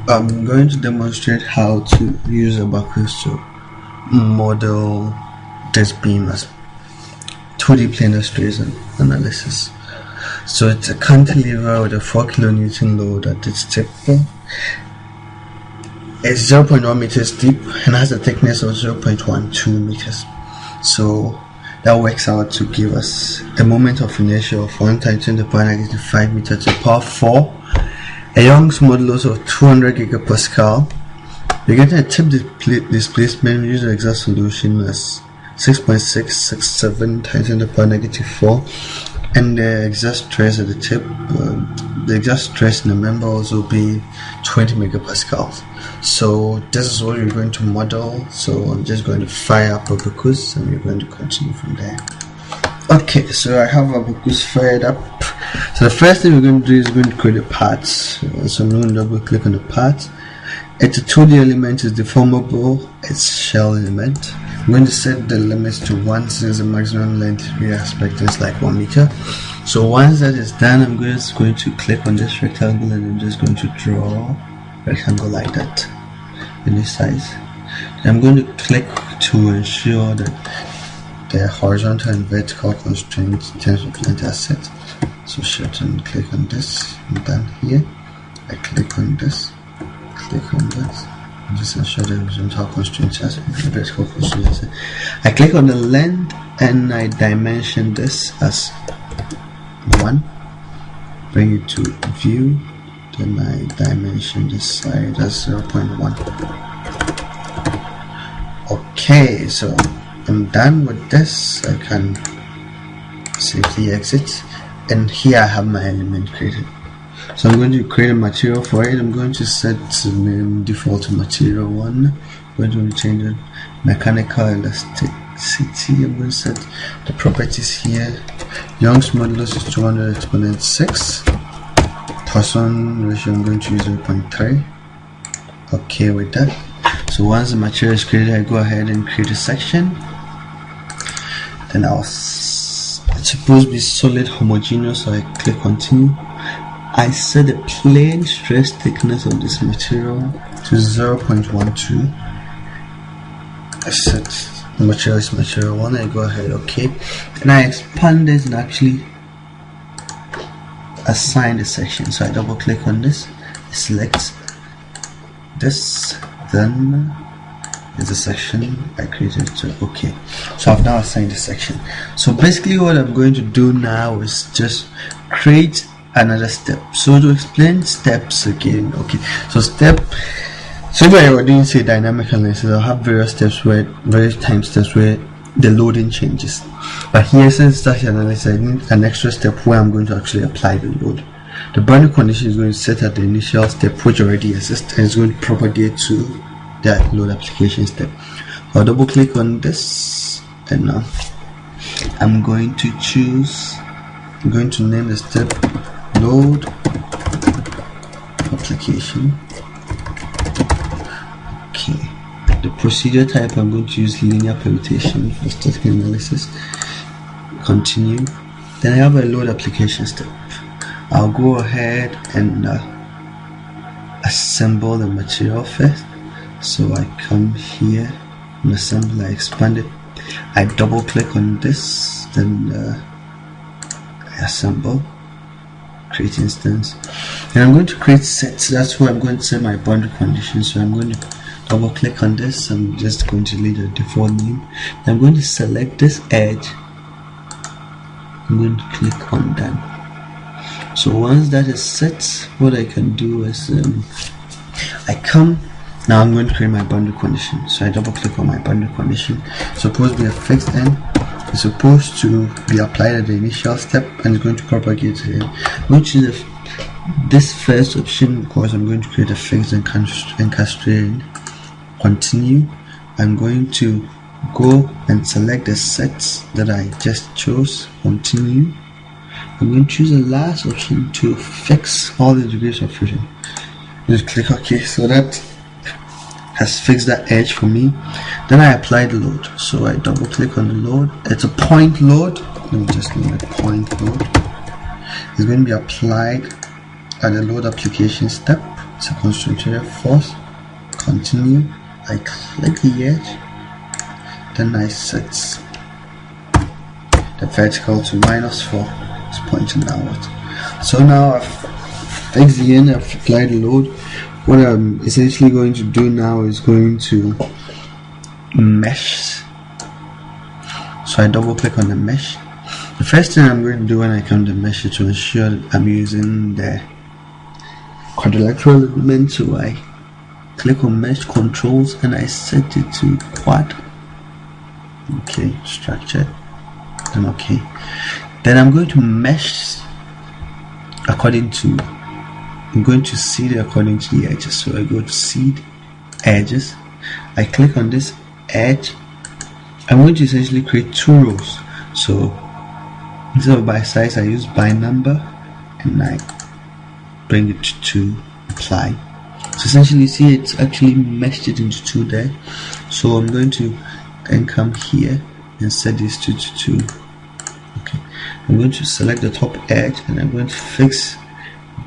I'm going to demonstrate how to use Abacus to model this beam as 2D planar strains and analysis. So it's a cantilever with a 4 kilonewton load at its tip. It's 0.1 meters deep and has a thickness of 0.12 meters. So that works out to give us a moment of inertia of 1 times 10 to the power negative 5 meters to the power 4. A Young's modulus of 200 gigapascal. You're getting a tip displacement using the exact solution as 6.667 times 10 to the power negative 4, and the exact stress at the tip, the exact stress in the member also be 20 megapascals. So this is what we're going to model. So I'm just going to fire up Abacus and we're going to continue from there. Okay, so I have Abacus fired up. So the first thing we're going to do is going to create a part. So I'm going to double click on the part. It's a 2D element, is deformable, it's shell element. I'm going to set the limits to 1 since the maximum length we are expecting is like 1 meter. So once that is done, I'm just going to click on this rectangle and I'm just going to draw a rectangle like that in this size. I'm going to click to ensure that the horizontal and vertical constraints in terms of length are set. So shift and click on this, and then here I click on this, click on this, and just ensure the horizontal constraints are set, the vertical constraints are set. I click on the length and I dimension this as 1, bring it to view, then I dimension this side as 0.1. Okay, so I'm done with this. I can safely exit, and here I have my element created. So I'm going to create a material for it. I'm going to set the name default to material 1. I'm going to change it mechanical elasticity. I'm going to set the properties here. Young's modulus is 200 exponent 6. Poisson ratio I'm going to use 0.3. Okay with that. So once the material is created, I go ahead and create a section. Then it's supposed to be solid homogeneous, so I click continue. I set the plane stress thickness of this material to 0.12. I set the material is material 1. I go ahead, okay. Then I expand this and actually assign the section. So I double click on this, select this, then is the section I created. So okay, so I've now assigned the section. So basically what I'm going to do now is just create another step. So to explain steps again, okay, so if I were doing say dynamic analysis, I'll have various time steps where the loading changes, but here since static analysis I need an extra step where I'm going to actually apply the load. The boundary condition is going to set at the initial step which already exists and it's going to propagate to that load application step. I'll double click on this and now I'm going to name the step load application. Okay, the procedure type I'm going to use linear permutation for static analysis. Continue. Then I have a load application step. I'll go ahead and assemble the material first. So I come here and assemble, I expand it, I double click on this, then I assemble, create instance, and I'm going to create sets. That's where I'm going to set my boundary conditions. So I'm going to double click on this. I'm just going to leave the default name. I'm going to select this edge. I'm going to click on done. So once that is set, what I can do is now I'm going to create my boundary condition. So I double click on my boundary condition. It's supposed to be a fixed end. It's supposed to be applied at the initial step and it's going to propagate here. I'm going to choose this first option because I'm going to create a fixed and constraint. Continue. I'm going to go and select the sets that I just chose. Continue. I'm going to choose the last option to fix all the degrees of freedom. Just click OK. So that has fixed that edge for me. Then I apply the load. So I double click on the load. It's a point load. Let me just name it point load. It's going to be applied at the load application step. it's a concentrated force. Continue. I click the edge, then I set the vertical to -4. It's pointing downwards. So now I've fixed the end, I've applied the load. What I'm essentially going to do now is going to mesh. So I double click on the mesh. The first thing I'm going to do when I come to mesh is to ensure that I'm using the quadrilateral element. So I click on mesh controls and I set it to quad. Okay, structure, then okay. Then I'm going to mesh according to, I'm going to seed it according to the edges. So I go to seed edges, I click on this edge. I'm going to essentially create 2 rows. So instead of by size, I use by number and I bring it to apply. So essentially, see, it's actually meshed it into 2 there. So I'm going to then come here and set this to 2. Okay, I'm going to select the top edge and I'm going to fix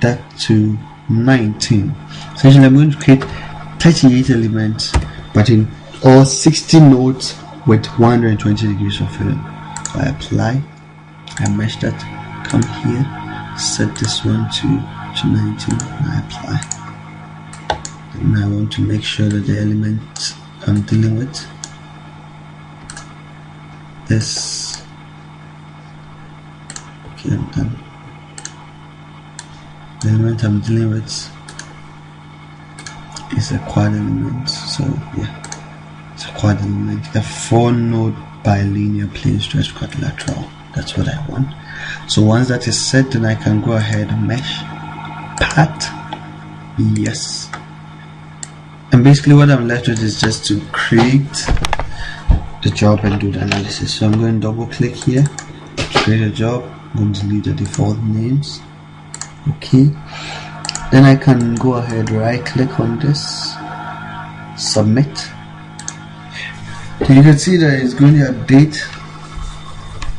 that to 19. Essentially, I'm going to create 38 elements, but in all 60 nodes with 120 degrees of freedom. So I apply, I mesh that, come here, set this one to 19, and I apply. And I want to make sure that the element I'm dealing with is okay. I'm done. The element I'm dealing with is a quad element. So yeah, it's a quad element, a 4-node bilinear plane stretched quadrilateral. That's what I want. So once that is set, then I can go ahead and mesh path. Yes. And basically what I'm left with is just to create the job and do the analysis. So I'm going to double click here to create a job. I'm going to delete the default names. Okay, then I can go ahead, right click on this, submit. You can see that it's going to update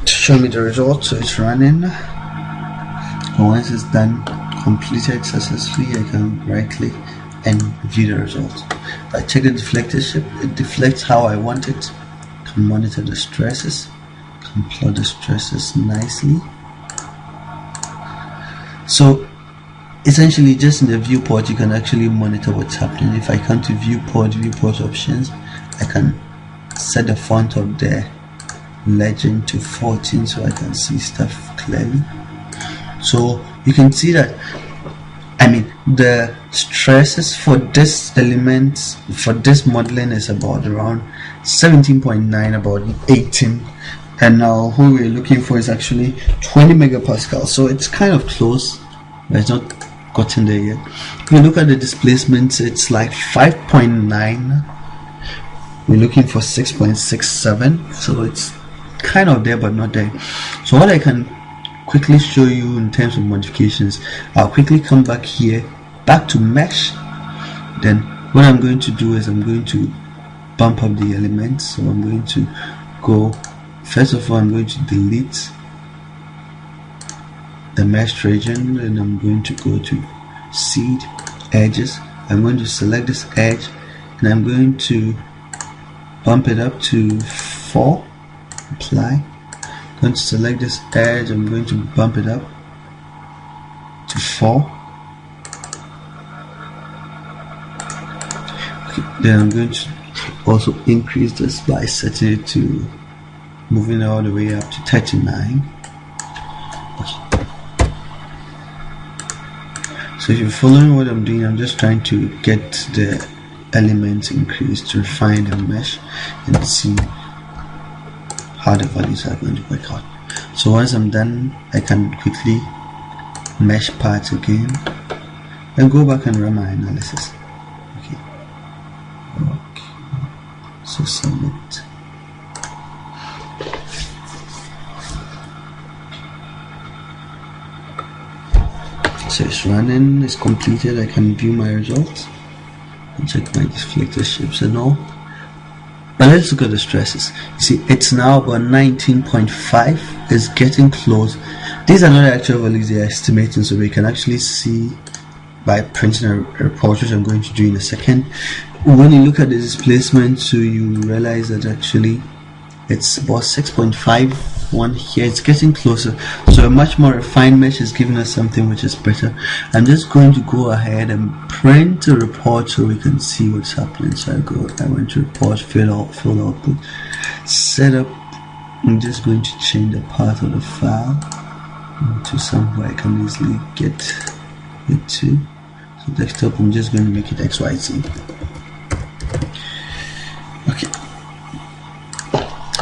to show me the result. So it's running, and once it's done, completed successfully, I can right click and view the results. If I check the deflectorship, it deflects how I want it. Can monitor the stresses, can plot the stresses nicely. So essentially, just in the viewport, you can actually monitor what's happening. If I come to viewport options, I can set the font of the legend to 14 so I can see stuff clearly. So you can see that, I mean, the stresses for this element, for this modeling, is about around 17.9, about 18, and now who we're looking for is actually 20 megapascal. So it's kind of close, but it's not gotten there yet. If you look at the displacements, it's like 5.9. We're looking for 6.67, so it's kind of there but not there. So what I can quickly show you in terms of modifications, I'll quickly come back here, back to mesh. Then what I'm going to do is I'm going to bump up the elements. So I'm going to go, first of all, I'm going to delete the mesh region, and I'm going to go to seed edges. I'm going to select this edge and I'm going to bump it up to 4, apply. I'm going to select this edge, I'm going to bump it up to 4. Okay, then I'm going to also increase this by setting it to, moving all the way up to 39. So if you're following what I'm doing, I'm just trying to get the elements increased to refine the mesh and see how the values are going to work out. So once I'm done, I can quickly mesh parts again and go back and run my analysis. Okay. So submit. So it's running, it's completed. I can view my results and check my deflector shapes and all. But let's look at the stresses. You see, it's now about 19.5. It's getting close. These are not the actual values they are estimating, so we can actually see by printing a report, which I'm going to do in a second. When you look at the displacement, so you realize that actually it's about 6.51 here. It's getting closer, so a much more refined mesh is giving us something which is better. I'm just going to go ahead and print a report so we can see what's happening. So I went to report, fill output, setup. I'm just going to change the path of the file to somewhere I can easily get it to. So desktop, I'm just going to make it XYZ. Okay.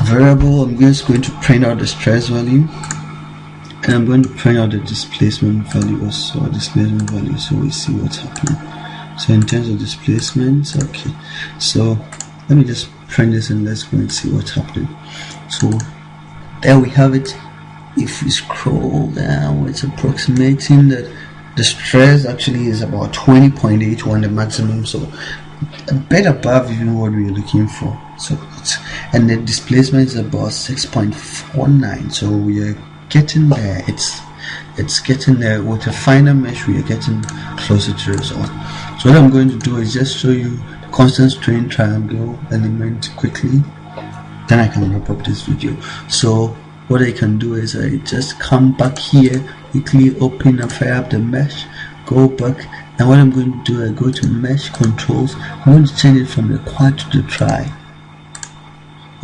Variable, I'm just going to print out the stress value, and I'm going to print out the displacement value also, so we see what's happening. So in terms of displacements, okay, so let me just print this and let's go and see what's happening. So there we have it. If we scroll down, it's approximating that the stress actually is about 20.81, the maximum, so a bit above even what we're looking for. So and the displacement is about 6.49, so we are getting there. It's getting there. With a finer mesh, we are getting closer to the result. So what I'm going to do is just show you the constant strain triangle element quickly, then I can wrap up this video. So what I can do is I just come back here, quickly open and fire up the mesh, go back, and what I'm going to do, I go to mesh controls. I'm going to change it from the quad to the tri.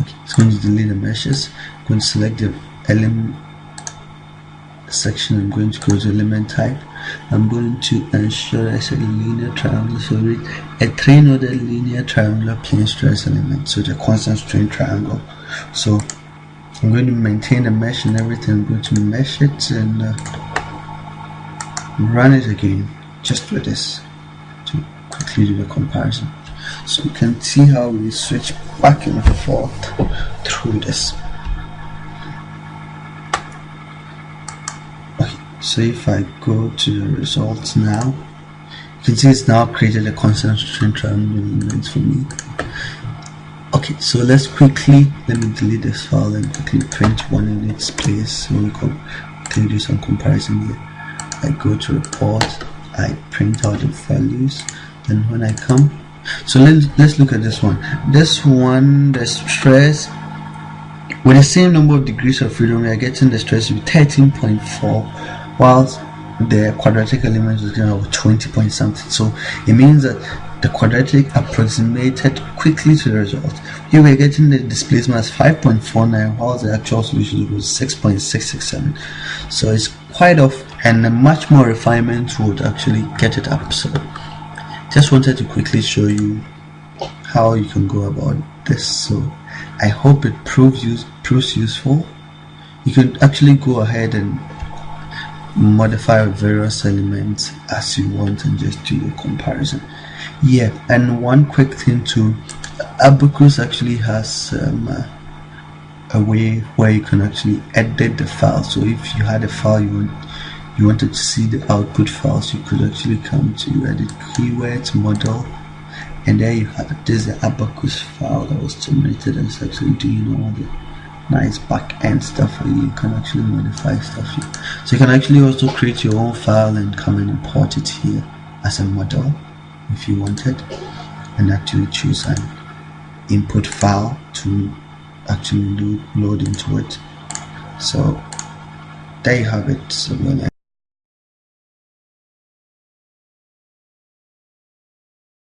Okay, it's going to delete the meshes. I'm going to select the element section. I'm going to go to element type. I'm going to ensure I set a linear triangle, so a 3-noded linear triangular plane stress element, so the constant strain triangle. So I'm going to maintain the mesh and everything. I'm going to mesh it and run it again just for this to quickly do the comparison. So you can see how we switch back and forth through this. Okay, so if I go to the results now, you can see it's now created a constant strain triangle element for me. Okay, so let me delete this file and quickly print one in its place so we can do some comparison here. I go to report, I print out the values, then when I come, so let's look at this one. The stress with the same number of degrees of freedom, we are getting the stress to be 13.4, whilst the quadratic element is going to 20 point something. So it means that the quadratic approximated quickly to the result. Here we're getting the displacement as 5.49, while the actual solution was 6.667. So it's quite off, and a much more refinement would actually get it up. So just wanted to quickly show you how you can go about this. So I hope it proves useful. You can actually go ahead and modify various elements as you want and just do your comparison. Yeah, and one quick thing too, Abacus actually has a way where you can actually edit the file. So if you had a file you wanted to see the output files, you could actually come to edit keywords, model, and there you have it. This is the Abacus file that was generated, and it's actually doing all the nice back end stuff where you can actually modify stuff here. So you can actually also create your own file and come and import it here as a model if you wanted, and actually choose an input file to actually load into it. So there you have it. So